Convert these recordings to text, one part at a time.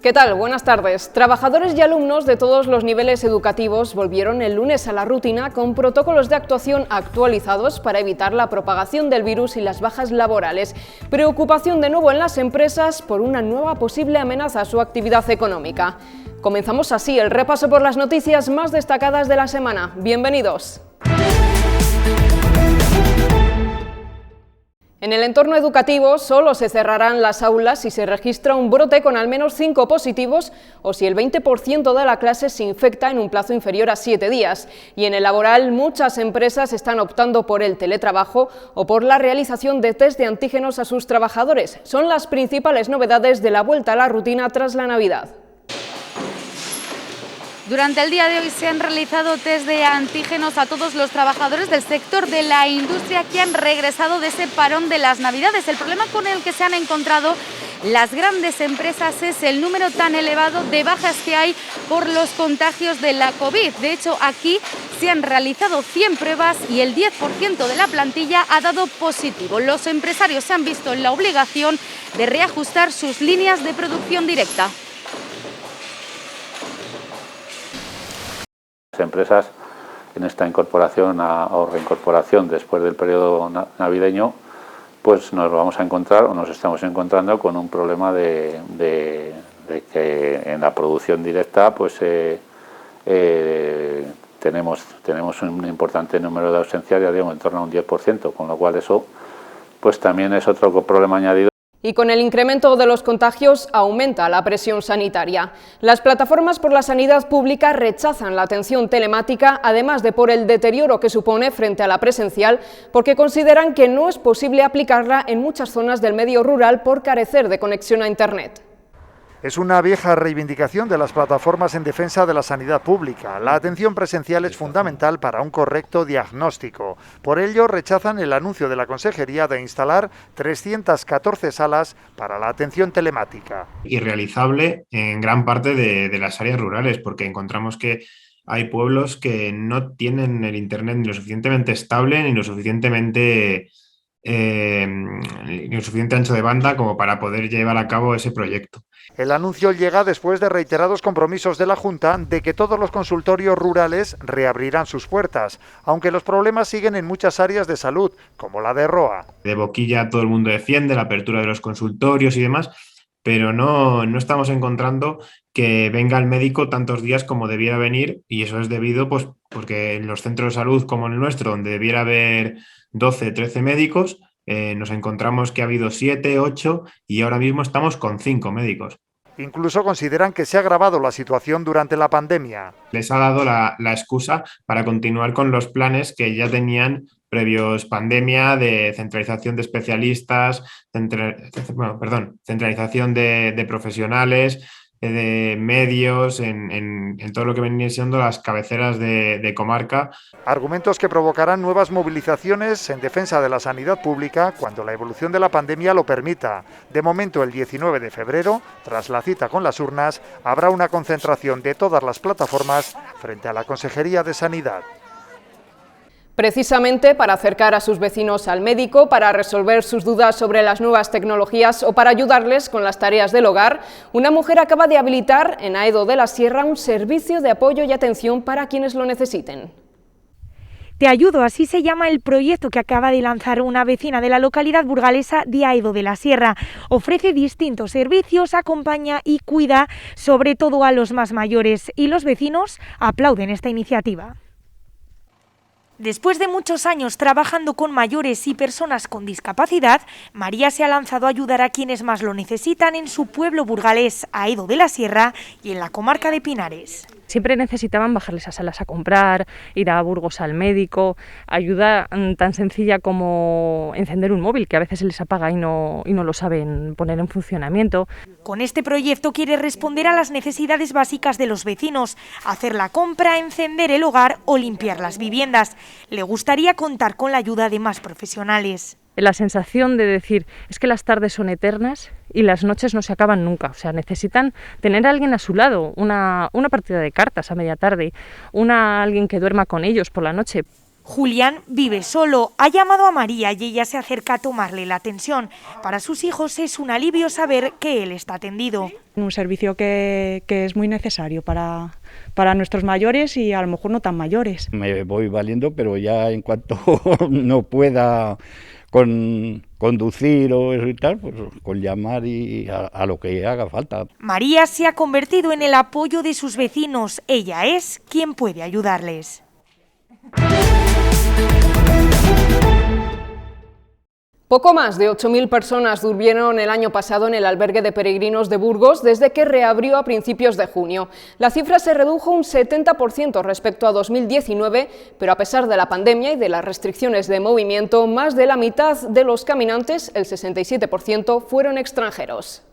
¿Qué tal? Buenas tardes. Trabajadores y alumnos de todos los niveles educativos volvieron el lunes a la rutina con protocolos de actuación actualizados para evitar la propagación del virus y las bajas laborales. Preocupación de nuevo en las empresas por una nueva posible amenaza a su actividad económica. Comenzamos así el repaso por las noticias más destacadas de la semana. Bienvenidos. En el entorno educativo solo se cerrarán las aulas si se registra un brote con al menos 5 positivos o si el 20% de la clase se infecta en un plazo inferior a 7 días. Y en el laboral, muchas empresas están optando por el teletrabajo o por la realización de test de antígenos a sus trabajadores. Son las principales novedades de la vuelta a la rutina tras la Navidad. Durante el día de hoy se han realizado test de antígenos a todos los trabajadores del sector de la industria que han regresado de ese parón de las Navidades. El problema con el que se han encontrado las grandes empresas es el número tan elevado de bajas que hay por los contagios de la COVID. De hecho, aquí se han realizado 100 pruebas y el 10% de la plantilla ha dado positivo. Los empresarios se han visto en la obligación de reajustar sus líneas de producción directa. Empresas en esta incorporación o reincorporación después del periodo navideño, pues nos vamos a encontrar o nos estamos encontrando con un problema de que en la producción directa pues tenemos un importante número de ausencias, ya digo, en torno a un 10%, con lo cual eso pues también es otro problema añadido. Y con el incremento de los contagios aumenta la presión sanitaria. Las plataformas por la sanidad pública rechazan la atención telemática, además de por el deterioro que supone frente a la presencial, porque consideran que no es posible aplicarla en muchas zonas del medio rural por carecer de conexión a Internet. Es una vieja reivindicación de las plataformas en defensa de la sanidad pública. La atención presencial es fundamental para un correcto diagnóstico. Por ello, rechazan el anuncio de la Consejería de instalar 314 salas para la atención telemática. Irrealizable en gran parte de las áreas rurales, porque encontramos que hay pueblos que no tienen el Internet ni lo suficientemente estable ni lo suficiente ancho de banda como para poder llevar a cabo ese proyecto. El anuncio llega después de reiterados compromisos de la Junta de que todos los consultorios rurales reabrirán sus puertas, aunque los problemas siguen en muchas áreas de salud, como la de Roa. De boquilla todo el mundo defiende la apertura de los consultorios y demás, pero no estamos encontrando que venga el médico tantos días como debiera venir, y eso es debido pues porque en los centros de salud como el nuestro, donde debiera haber 12, 13 médicos, nos encontramos que ha habido 7, 8 y ahora mismo estamos con 5 médicos. Incluso consideran que se ha agravado la situación durante la pandemia. Les ha dado la excusa para continuar con los planes que ya tenían previos pandemia de centralización de especialistas, centralización de profesionales, de medios, en todo lo que venían siendo las cabeceras de comarca. Argumentos que provocarán nuevas movilizaciones en defensa de la sanidad pública cuando la evolución de la pandemia lo permita. De momento, el 19 de febrero, tras la cita con las urnas, habrá una concentración de todas las plataformas frente a la Consejería de Sanidad. Precisamente para acercar a sus vecinos al médico, para resolver sus dudas sobre las nuevas tecnologías o para ayudarles con las tareas del hogar, una mujer acaba de habilitar en Aedo de la Sierra un servicio de apoyo y atención para quienes lo necesiten. Te ayudo, así se llama el proyecto que acaba de lanzar una vecina de la localidad burgalesa de Aedo de la Sierra. Ofrece distintos servicios, acompaña y cuida sobre todo a los más mayores, y los vecinos aplauden esta iniciativa. Después de muchos años trabajando con mayores y personas con discapacidad, María se ha lanzado a ayudar a quienes más lo necesitan en su pueblo burgalés, Aedo de la Sierra, y en la comarca de Pinares. Siempre necesitaban bajarles a salas a comprar, ir a Burgos al médico, ayuda tan sencilla como encender un móvil, que a veces se les apaga y no lo saben poner en funcionamiento. Con este proyecto quiere responder a las necesidades básicas de los vecinos, hacer la compra, encender el hogar o limpiar las viviendas. Le gustaría contar con la ayuda de más profesionales. La sensación de decir, es que las tardes son eternas y las noches no se acaban nunca. O sea, necesitan tener a alguien a su lado, una partida de cartas a media tarde, alguien que duerma con ellos por la noche. Julián vive solo, ha llamado a María y ella se acerca a tomarle la atención. Para sus hijos es un alivio saber que él está atendido. Un servicio que es muy necesario para nuestros mayores y a lo mejor no tan mayores. Me voy valiendo, pero ya en cuanto no pueda conducir o eso y tal, pues con llamar y a lo que haga falta. María se ha convertido en el apoyo de sus vecinos. Ella es quien puede ayudarles. Poco más de 8.000 personas durmieron el año pasado en el albergue de peregrinos de Burgos desde que reabrió a principios de junio. La cifra se redujo un 70% respecto a 2019, pero a pesar de la pandemia y de las restricciones de movimiento, más de la mitad de los caminantes, el 67%, fueron extranjeros.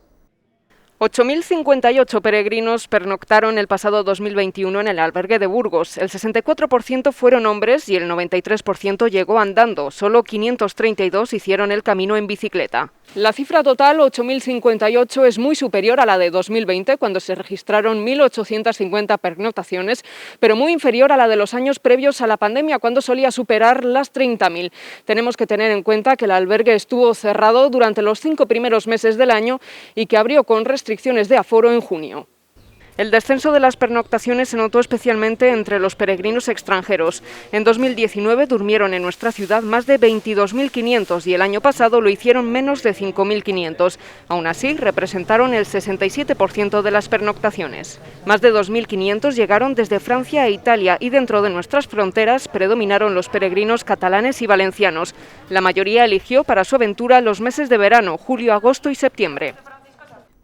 8.058 peregrinos pernoctaron el pasado 2021 en el albergue de Burgos. El 64% fueron hombres y el 93% llegó andando. Solo 532 hicieron el camino en bicicleta. La cifra total, 8.058, es muy superior a la de 2020, cuando se registraron 1.850 pernoctaciones, pero muy inferior a la de los años previos a la pandemia, cuando solía superar las 30.000. Tenemos que tener en cuenta que el albergue estuvo cerrado durante los 5 primeros meses del año y que abrió con restricciones de aforo en junio. El descenso de las pernoctaciones se notó especialmente entre los peregrinos extranjeros. En 2019 durmieron en nuestra ciudad más de 22.500 y el año pasado lo hicieron menos de 5.500. Aún así, representaron el 67% de las pernoctaciones. Más de 2.500 llegaron desde Francia e Italia y dentro de nuestras fronteras predominaron los peregrinos catalanes y valencianos. La mayoría eligió para su aventura los meses de verano, julio, agosto y septiembre.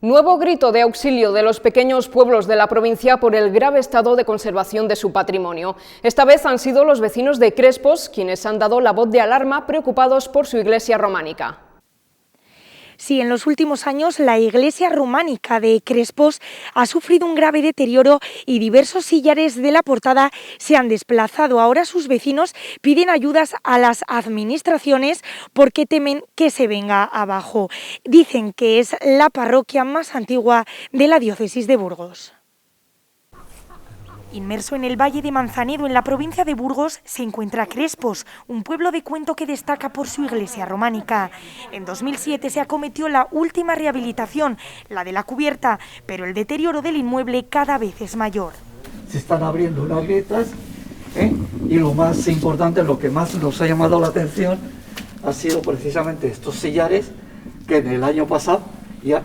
Nuevo grito de auxilio de los pequeños pueblos de la provincia por el grave estado de conservación de su patrimonio. Esta vez han sido los vecinos de Crespos quienes han dado la voz de alarma, preocupados por su iglesia románica. Sí, en los últimos años la iglesia románica de Crespos ha sufrido un grave deterioro y diversos sillares de la portada se han desplazado. Ahora sus vecinos piden ayudas a las administraciones porque temen que se venga abajo. Dicen que es la parroquia más antigua de la diócesis de Burgos. Inmerso en el Valle de Manzanedo, en la provincia de Burgos, se encuentra Crespos, un pueblo de cuento que destaca por su iglesia románica. En 2007 se acometió la última rehabilitación, la de la cubierta, pero el deterioro del inmueble cada vez es mayor. Se están abriendo unas grietas, y lo más importante, lo que más nos ha llamado la atención, ha sido precisamente estos sillares que en el año pasado ya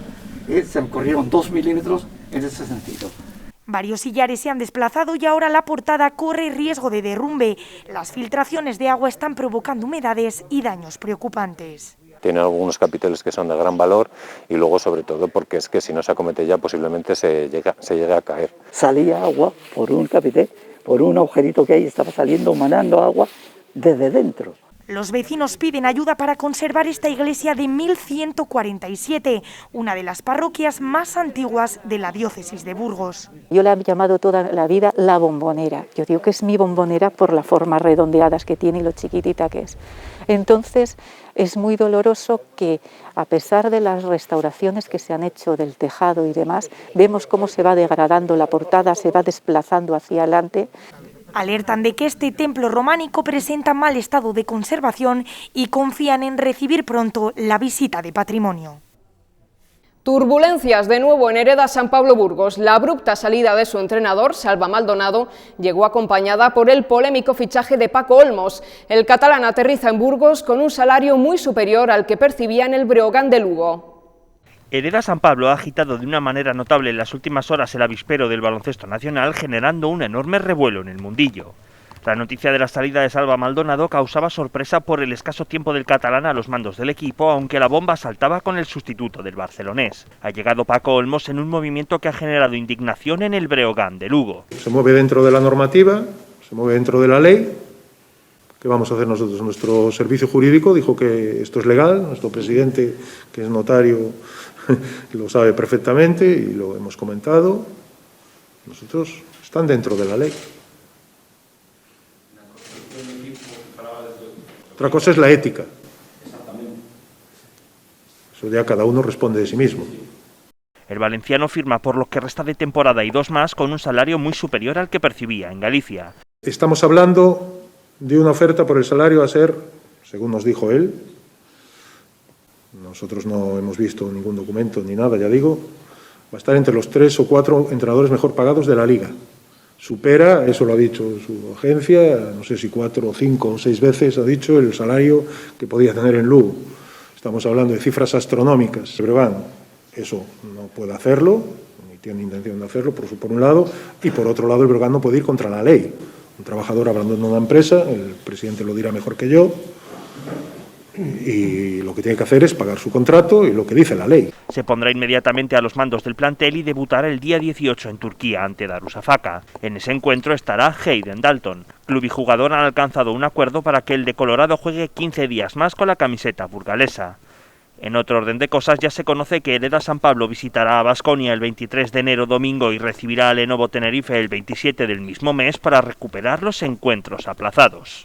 se corrieron 2 milímetros en ese sentido. Varios sillares se han desplazado y ahora la portada corre riesgo de derrumbe. Las filtraciones de agua están provocando humedades y daños preocupantes. Tiene algunos capiteles que son de gran valor y luego sobre todo porque es que si no se acomete ya posiblemente se llegue a caer. Salía agua por un capitel, por un agujerito que ahí estaba saliendo, manando agua desde dentro. Los vecinos piden ayuda para conservar esta iglesia de 1147, una de las parroquias más antiguas de la diócesis de Burgos. Yo la he llamado toda la vida la bombonera. Yo digo que es mi bombonera por la forma redondeadas que tiene y lo chiquitita que es. Entonces es muy doloroso que a pesar de las restauraciones que se han hecho del tejado y demás, vemos cómo se va degradando la portada, se va desplazando hacia adelante. Alertan de que este templo románico presenta mal estado de conservación y confían en recibir pronto la visita de patrimonio. Turbulencias de nuevo en Hereda San Pablo Burgos. La abrupta salida de su entrenador, Salva Maldonado, llegó acompañada por el polémico fichaje de Paco Olmos. El catalán aterriza en Burgos con un salario muy superior al que percibía en el Breogán de Lugo. Hereda San Pablo ha agitado de una manera notable en las últimas horas el avispero del baloncesto nacional, generando un enorme revuelo en el mundillo. La noticia de la salida de Salva Maldonado causaba sorpresa por el escaso tiempo del catalán a los mandos del equipo, aunque la bomba saltaba con el sustituto del barcelonés. Ha llegado Paco Olmos en un movimiento que ha generado indignación en el Breogán de Lugo. Se mueve dentro de la normativa, se mueve dentro de la ley. ¿Qué vamos a hacer nosotros? Nuestro servicio jurídico dijo que esto es legal, nuestro presidente, que es notario, lo sabe perfectamente y lo hemos comentado. Nosotros están dentro de la ley. Otra cosa es la ética. Eso ya cada uno responde de sí mismo. El valenciano firma por lo que resta de temporada y 2 más con un salario muy superior al que percibía en Galicia. Estamos hablando de una oferta por el salario a ser, según nos dijo él, nosotros no hemos visto ningún documento ni nada, ya digo, va a estar entre los 3 o 4 entrenadores mejor pagados de la Liga. Supera, eso lo ha dicho su agencia, no sé si 4 o 5 o 6 veces ha dicho el salario que podía tener en Lugo. Estamos hablando de cifras astronómicas. Breogán, eso no puede hacerlo, ni tiene intención de hacerlo, por un lado, y por otro lado el Breogán no puede ir contra la ley. Un trabajador abandona una empresa, el presidente lo dirá mejor que yo, y lo que tiene que hacer es pagar su contrato y lo que dice la ley. Se pondrá inmediatamente a los mandos del plantel y debutará el día 18 en Turquía ante Darüşşafaka. En ese encuentro estará Hayden Dalton. Club y jugador han alcanzado un acuerdo para que el de Colorado juegue 15 días más con la camiseta burgalesa. En otro orden de cosas, ya se conoce que Hereda San Pablo visitará a Baskonia el 23 de enero domingo y recibirá a Lenovo Tenerife el 27 del mismo mes para recuperar los encuentros aplazados.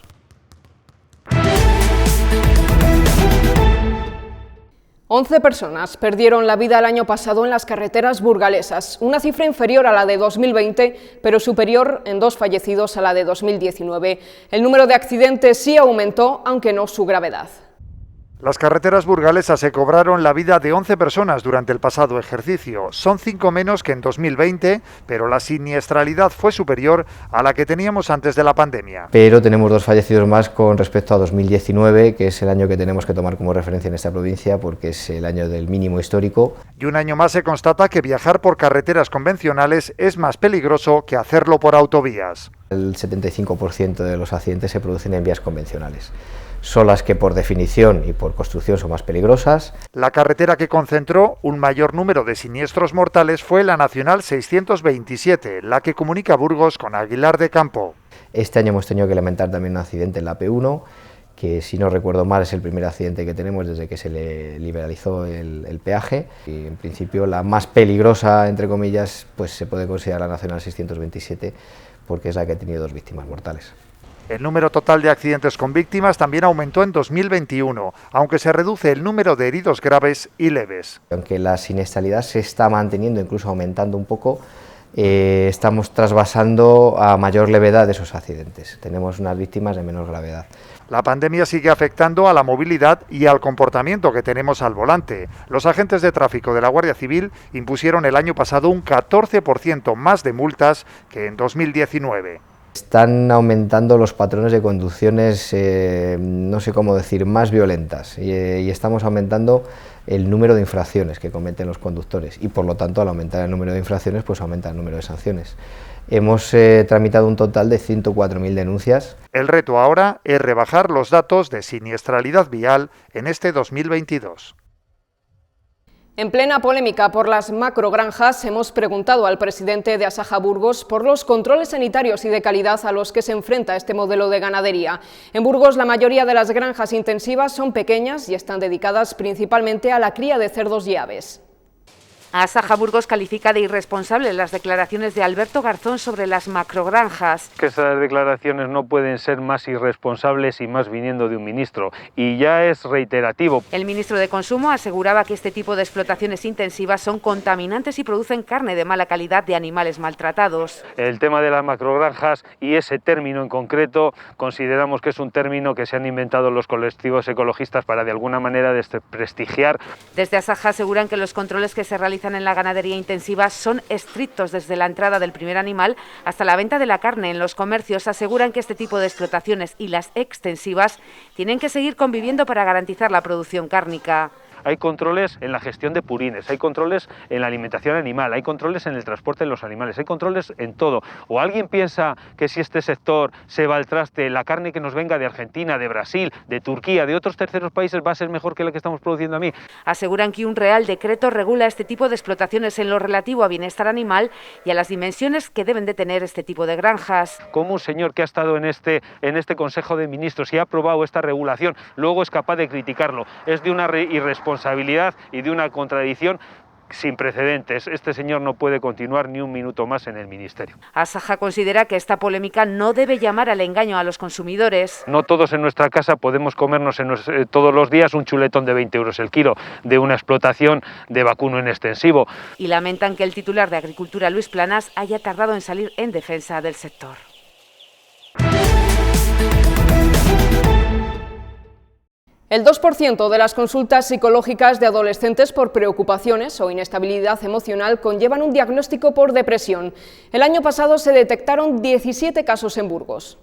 11 personas perdieron la vida el año pasado en las carreteras burgalesas, una cifra inferior a la de 2020, pero superior en 2 fallecidos a la de 2019. El número de accidentes sí aumentó, aunque no su gravedad. Las carreteras burgalesas se cobraron la vida de 11 personas durante el pasado ejercicio. Son 5 menos que en 2020, pero la siniestralidad fue superior a la que teníamos antes de la pandemia. Pero tenemos 2 fallecidos más con respecto a 2019, que es el año que tenemos que tomar como referencia en esta provincia, porque es el año del mínimo histórico. Y un año más se constata que viajar por carreteras convencionales es más peligroso que hacerlo por autovías. El 75% de los accidentes se producen en vías convencionales. Son las que por definición y por construcción son más peligrosas. La carretera que concentró un mayor número de siniestros mortales fue la Nacional 627, la que comunica Burgos con Aguilar de Campo. Este año hemos tenido que lamentar también un accidente en la P1, que si no recuerdo mal es el primer accidente que tenemos desde que se le liberalizó el peaje. Y en principio la más peligrosa, entre comillas, pues se puede considerar la Nacional 627, porque es la que ha tenido 2 víctimas mortales. El número total de accidentes con víctimas también aumentó en 2021, aunque se reduce el número de heridos graves y leves. Aunque la siniestralidad se está manteniendo, incluso aumentando un poco, estamos trasvasando a mayor levedad de esos accidentes. Tenemos unas víctimas de menor gravedad. La pandemia sigue afectando a la movilidad y al comportamiento que tenemos al volante. Los agentes de tráfico de la Guardia Civil impusieron el año pasado un 14% más de multas que en 2019. Están aumentando los patrones de conducciones, no sé cómo decir, más violentas y estamos aumentando el número de infracciones que cometen los conductores y por lo tanto al aumentar el número de infracciones pues aumenta el número de sanciones. Hemos tramitado un total de 104.000 denuncias. El reto ahora es rebajar los datos de siniestralidad vial en este 2022. En plena polémica por las macrogranjas, hemos preguntado al presidente de Asaja Burgos por los controles sanitarios y de calidad a los que se enfrenta este modelo de ganadería. En Burgos, la mayoría de las granjas intensivas son pequeñas y están dedicadas principalmente a la cría de cerdos y aves. Asaja Burgos califica de irresponsables las declaraciones de Alberto Garzón sobre las macrogranjas. Que esas declaraciones no pueden ser más irresponsables y más viniendo de un ministro, y ya es reiterativo. El ministro de Consumo aseguraba que este tipo de explotaciones intensivas son contaminantes y producen carne de mala calidad de animales maltratados. El tema de las macrogranjas y ese término en concreto consideramos que es un término que se han inventado los colectivos ecologistas para de alguna manera desprestigiar. Desde Asaja aseguran que los controles que se realizan en la ganadería intensiva son estrictos desde la entrada del primer animal hasta la venta de la carne. En los comercios aseguran que este tipo de explotaciones y las extensivas tienen que seguir conviviendo para garantizar la producción cárnica. Hay controles en la gestión de purines, hay controles en la alimentación animal, hay controles en el transporte de los animales, hay controles en todo. ¿O alguien piensa que si este sector se va al traste, la carne que nos venga de Argentina, de Brasil, de Turquía, de otros terceros países va a ser mejor que la que estamos produciendo aquí? Aseguran que un Real Decreto regula este tipo de explotaciones en lo relativo a bienestar animal y a las dimensiones que deben de tener este tipo de granjas. Como un señor que ha estado en este Consejo de Ministros y ha aprobado esta regulación, luego es capaz de criticarlo. Es de una irresponsabilidad y de una contradicción sin precedentes. Este señor no puede continuar ni un minuto más en el ministerio. Asaja considera que esta polémica no debe llamar al engaño a los consumidores. No todos en nuestra casa podemos comernos todos los días un chuletón de 20 euros el kilo de una explotación de vacuno en extensivo. Y lamentan que el titular de Agricultura, Luis Planas, haya tardado en salir en defensa del sector. El 2% de las consultas psicológicas de adolescentes por preocupaciones o inestabilidad emocional conllevan un diagnóstico por depresión. El año pasado se detectaron 17 casos en Burgos.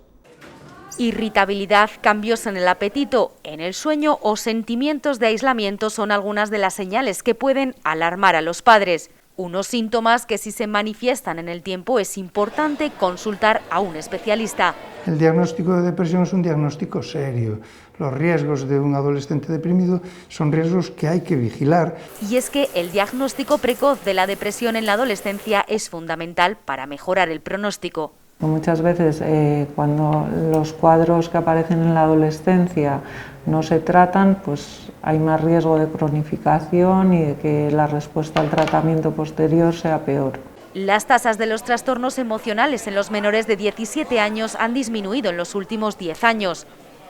Irritabilidad, cambios en el apetito, en el sueño o sentimientos de aislamiento son algunas de las señales que pueden alarmar a los padres. Unos síntomas que, si se manifiestan en el tiempo, es importante consultar a un especialista. El diagnóstico de depresión es un diagnóstico serio. Los riesgos de un adolescente deprimido son riesgos que hay que vigilar. Y es que el diagnóstico precoz de la depresión en la adolescencia es fundamental para mejorar el pronóstico. Muchas veces cuando los cuadros que aparecen en la adolescencia no se tratan, pues hay más riesgo de cronificación y de que la respuesta al tratamiento posterior sea peor. Las tasas de los trastornos emocionales en los menores de 17 años han disminuido en los últimos 10 años.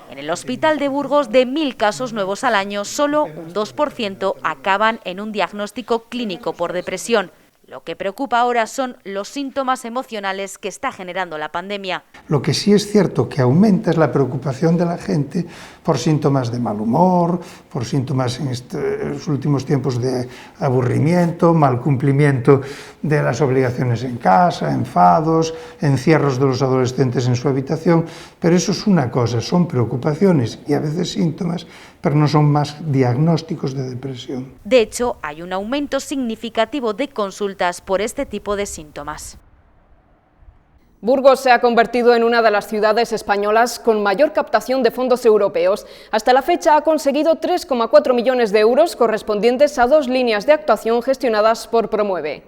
En el Hospital de Burgos, de 1.000 casos nuevos al año, solo un 2% acaban en un diagnóstico clínico por depresión. Lo que preocupa ahora son los síntomas emocionales que está generando la pandemia. Lo que sí es cierto que aumenta es la preocupación de la gente por síntomas de mal humor, por síntomas en estos últimos tiempos de aburrimiento, mal cumplimiento de las obligaciones en casa, enfados, encierros de los adolescentes en su habitación, pero eso es una cosa, son preocupaciones y a veces síntomas, pero no son más diagnósticos de depresión. De hecho, hay un aumento significativo de consultas por este tipo de síntomas. Burgos se ha convertido en una de las ciudades españolas con mayor captación de fondos europeos. Hasta la fecha ha conseguido 3,4 millones de euros correspondientes a 2 líneas de actuación gestionadas por Promueve.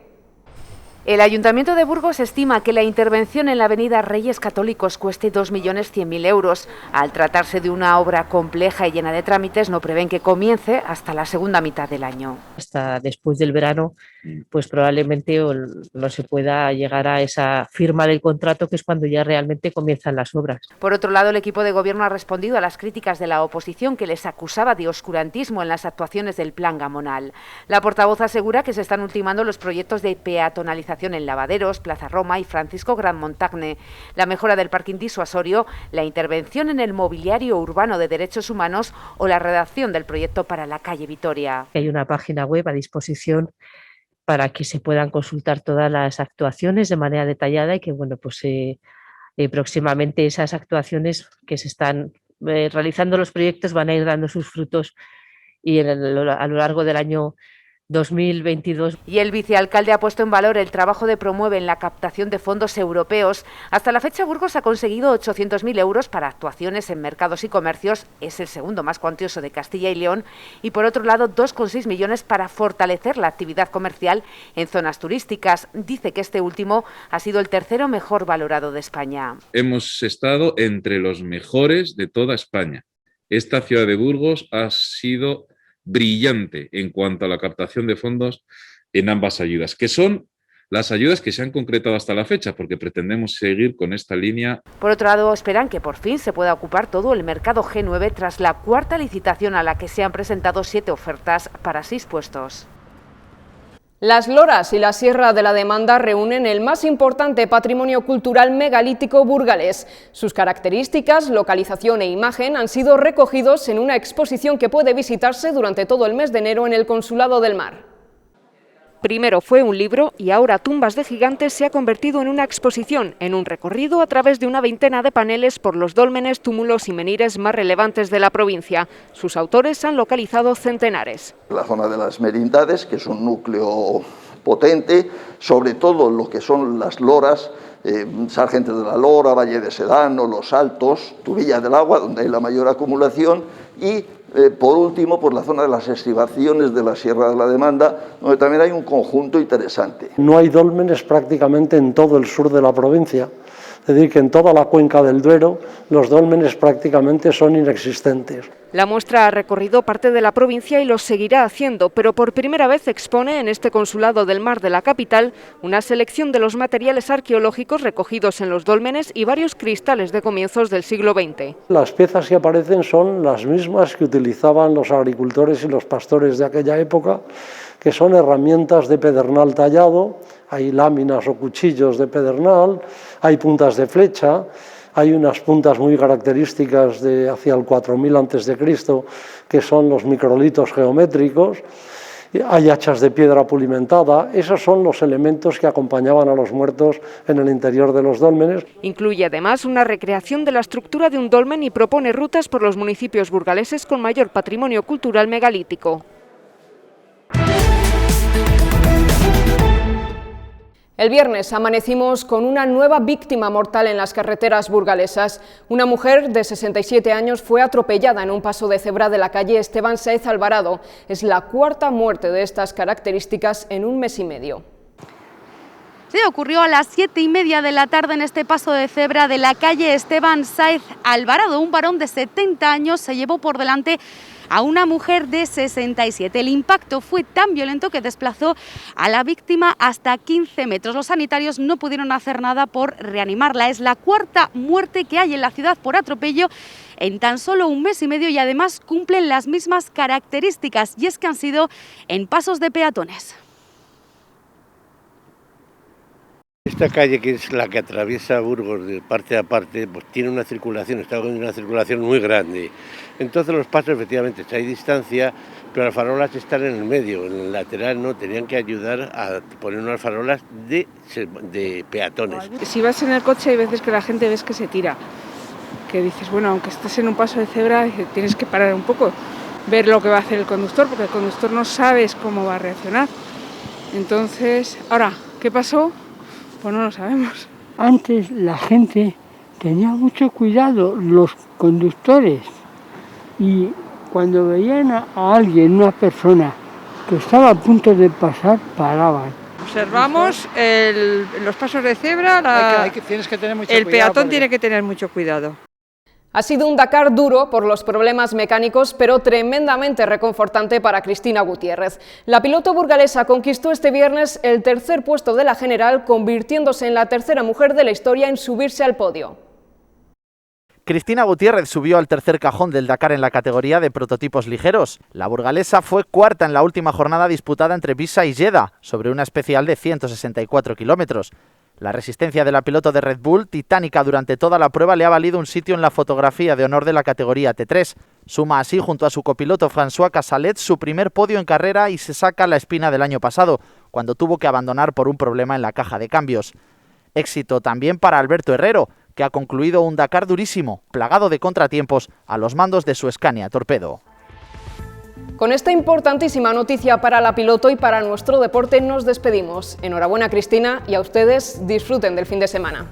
El Ayuntamiento de Burgos estima que la intervención en la avenida Reyes Católicos cueste 2.100.000 euros. Al tratarse de una obra compleja y llena de trámites, no prevén que comience hasta la segunda mitad del año. Hasta después del verano, pues probablemente no se pueda llegar a esa firma del contrato, que es cuando ya realmente comienzan las obras. Por otro lado, el equipo de gobierno ha respondido a las críticas de la oposición, que les acusaba de oscurantismo en las actuaciones del Plan Gamonal. La portavoz asegura que se están ultimando los proyectos de peatonalización en Lavaderos, Plaza Roma y Francisco Gran Montagne, la mejora del parking disuasorio, la intervención en el mobiliario urbano de derechos humanos o la redacción del proyecto para la calle Vitoria. Hay una página web a disposición para que se puedan consultar todas las actuaciones de manera detallada y que próximamente esas actuaciones que se están realizando los proyectos van a ir dando sus frutos y a lo largo del año 2022. Y el vicealcalde ha puesto en valor el trabajo de Promueve en la captación de fondos europeos. Hasta la fecha, Burgos ha conseguido 800.000 euros para actuaciones en mercados y comercios, es el segundo más cuantioso de Castilla y León, y por otro lado 2,6 millones para fortalecer la actividad comercial en zonas turísticas. Dice que este último ha sido el tercero mejor valorado de España. Hemos estado entre los mejores de toda España. Esta ciudad de Burgos ha sido brillante en cuanto a la captación de fondos en ambas ayudas, que son las ayudas que se han concretado hasta la fecha, porque pretendemos seguir con esta línea. Por otro lado, esperan que por fin se pueda ocupar todo el mercado G9 tras la cuarta licitación a la que se han presentado 7 ofertas para 6 puestos. Las Loras y la Sierra de la Demanda reúnen el más importante patrimonio cultural megalítico burgalés. Sus características, localización e imagen han sido recogidos en una exposición que puede visitarse durante todo el mes de enero en el Consulado del Mar. Primero fue un libro y ahora Tumbas de Gigantes se ha convertido en una exposición, en un recorrido a través de una veintena de paneles por los dólmenes, túmulos y menires más relevantes de la provincia. Sus autores han localizado centenares. La zona de las Merindades, que es un núcleo potente, sobre todo lo que son las loras, Sargentes de la Lora, Valle de Sedano, Los Altos, Tubilla del Agua, donde hay la mayor acumulación, y por último, por la zona de las estribaciones de la Sierra de la Demanda, donde también hay un conjunto interesante. No hay dólmenes prácticamente en todo el sur de la provincia, es decir, que en toda la cuenca del Duero los dólmenes prácticamente son inexistentes. La muestra ha recorrido parte de la provincia y lo seguirá haciendo, pero por primera vez expone en este Consulado del Mar de la capital una selección de los materiales arqueológicos recogidos en los dólmenes y varios cristales de comienzos del siglo XX. Las piezas que aparecen son las mismas que utilizaban los agricultores y los pastores de aquella época, que son herramientas de pedernal tallado, hay láminas o cuchillos de pedernal, hay puntas de flecha, Hay unas puntas muy características de hacia el 4000 a.C., que son los microlitos geométricos. Hay hachas de piedra pulimentada. Esos son los elementos que acompañaban a los muertos en el interior de los dólmenes. Incluye además una recreación de la estructura de un dolmen y propone rutas por los municipios burgaleses con mayor patrimonio cultural megalítico. El viernes amanecimos con una nueva víctima mortal en las carreteras burgalesas. Una mujer de 67 años fue atropellada en un paso de cebra de la calle Esteban Sáez Alvarado. Es la cuarta muerte de estas características en un mes y medio. Sí, ocurrió a las 7:30 de la tarde en este paso de cebra de la calle Esteban Sáez Alvarado. Un varón de 70 años se llevó por delante a una mujer de 67. El impacto fue tan violento que desplazó a la víctima hasta 15 metros. Los sanitarios no pudieron hacer nada por reanimarla. Es la cuarta muerte que hay en la ciudad por atropello en tan solo un mes y medio y además cumplen las mismas características, y es que han sido en pasos de peatones. Esta calle, que es la que atraviesa Burgos de parte a parte, pues tiene una circulación, está con una circulación muy grande. Entonces los pasos, efectivamente, hay distancia, pero las farolas están en el medio, en el lateral no, tenían que ayudar a poner unas farolas de peatones. Si vas en el coche hay veces que la gente ves que se tira, que dices, bueno, aunque estés en un paso de cebra, tienes que parar un poco, ver lo que va a hacer el conductor, porque el conductor no sabes cómo va a reaccionar. Entonces, ahora, ¿qué pasó? Pues no lo sabemos. Antes la gente tenía mucho cuidado, los conductores, y cuando veían a alguien, una persona que estaba a punto de pasar, paraban. Observamos los pasos de cebra, tienes que tener mucho el cuidado peatón tiene que tener mucho cuidado. Ha sido un Dakar duro por los problemas mecánicos, pero tremendamente reconfortante para Cristina Gutiérrez. La piloto burgalesa conquistó este viernes el tercer puesto de la general, convirtiéndose en la tercera mujer de la historia en subirse al podio. Cristina Gutiérrez subió al tercer cajón del Dakar en la categoría de prototipos ligeros. La burgalesa fue cuarta en la última jornada disputada entre Pisa y Jeddah, sobre una especial de 164 kilómetros. La resistencia de la piloto de Red Bull, titánica durante toda la prueba, le ha valido un sitio en la fotografía de honor de la categoría T3. Suma así, junto a su copiloto François Casalet, su primer podio en carrera y se saca la espina del año pasado, cuando tuvo que abandonar por un problema en la caja de cambios. Éxito también para Alberto Herrero, que ha concluido un Dakar durísimo, plagado de contratiempos, a los mandos de su Scania Torpedo. Con esta importantísima noticia para la piloto y para nuestro deporte nos despedimos. Enhorabuena, Cristina, y a ustedes disfruten del fin de semana.